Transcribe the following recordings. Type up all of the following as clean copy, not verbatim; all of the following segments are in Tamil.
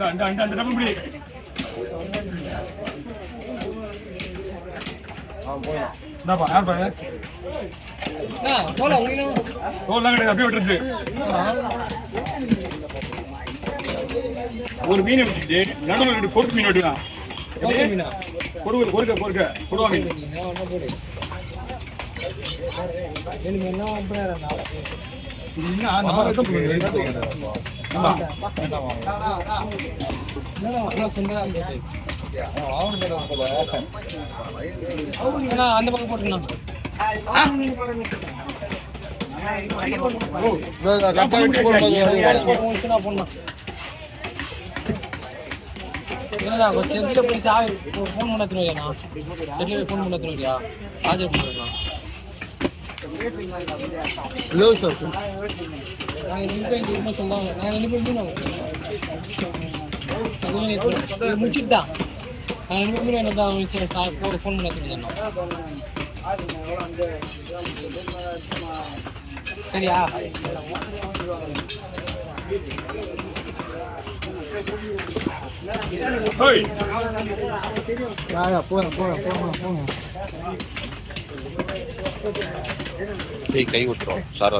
அந்த டபுள் பிடி இந்தாப்பா யார்ப்பா தோல்லாம் கிடையாது அப்படியே விட்டுருச்சு ஒரு மீனை விட்டுட்டு நடுவில் ரெண்டு பொறுப்பு மீன் வெட்டுதான் கொடுவா மீன் அந்த பக்கம் போட்டுக்கலாம் செட்டில் போய் ஃபோன் பண்ண தருவியாண்ணா செட்டில் போய் ஃபோன் பண்ண தருவியா சார்ஜர் பண்ணுறேண்ணா ஹலோ சார் நாங்கள் சொல்லுவாங்க நாங்கள் 2 பேரும் முடிச்சுட்டு தான் நாங்கள் 2 பேரும் என்ன தான் ஃபோன் பண்ண தருவியாண்ணா சரியா போங்க கை விட்டுரும் சாரா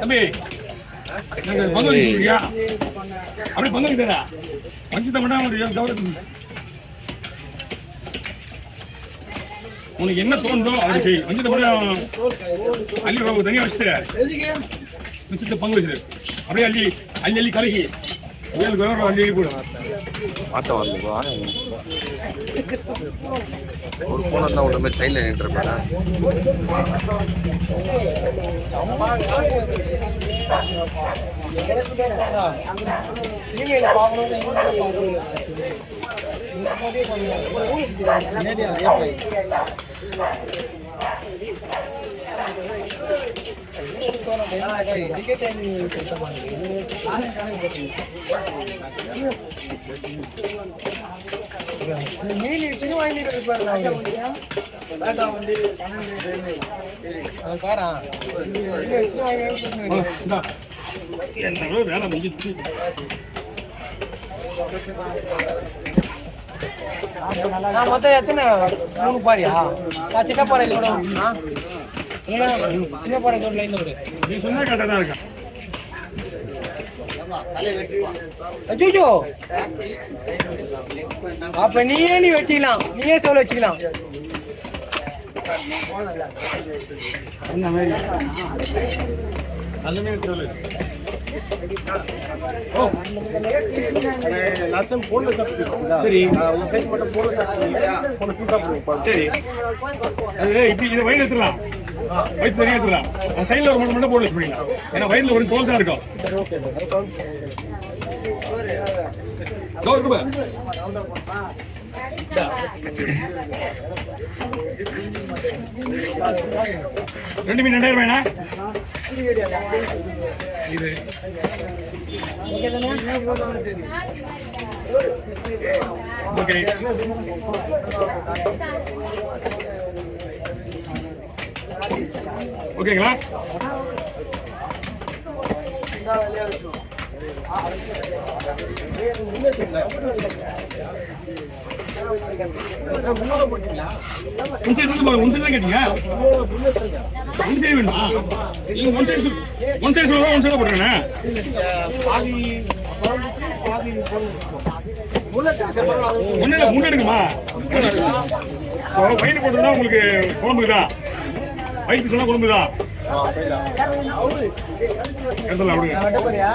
தம்பி அப்படி பங்கு பஞ்சத்தை மட்டும் உனக்கு என்ன தோணுதோ அப்படி செய். வஞ்சத்தை மட்டும் அள்ளி தனியாக வச்சுட்டு மிச்சத்தை பங்கு வச்சுரு அப்படியே அள்ளி கலகி அள்ளி கூட மாற்ற வரலப்பா ஒரு போன தான் உள்ள மாதிரி சைடில் நின்றுருப்பேன் வேலை முடிஞ்சிச்சு மொத்தம் எத்தனை 3 பாரியா சின்ன பாறை சின்ன பாறை லைன்ல விடு நீ சொன்னா கரெக்டாக தான் இருக்கா அஜோ அப்ப நீ வெட்டிக்கலாம் நீயே சொல்ல வச்சுக்கலாம் சரி இப்படி இதை வயிறு எடுத்துடலாம் வயிற்று தனியாக எடுத்துடலாம் சைடில் ஒரு மட்டும் போட்டு வச்சுக்கலாம் ஏன்னா வயிறுல ஒரு தோல் தான் இருக்கும் ரெண்டு மீன் 2000 வேணா இது ஓகே ஓகேங்களா கேட்டீங்க ஒன் சைடு வேணுமா நீங்க ஒன் சைடு போட்டுருக்கேன் ஒன்னு முன்னெடுக்குமா வயிறு போட்டுருந்தா உங்களுக்கு குழம்புக்கு தான் வயிற்று சொன்னா குழம்பு தான் அப்படிங்க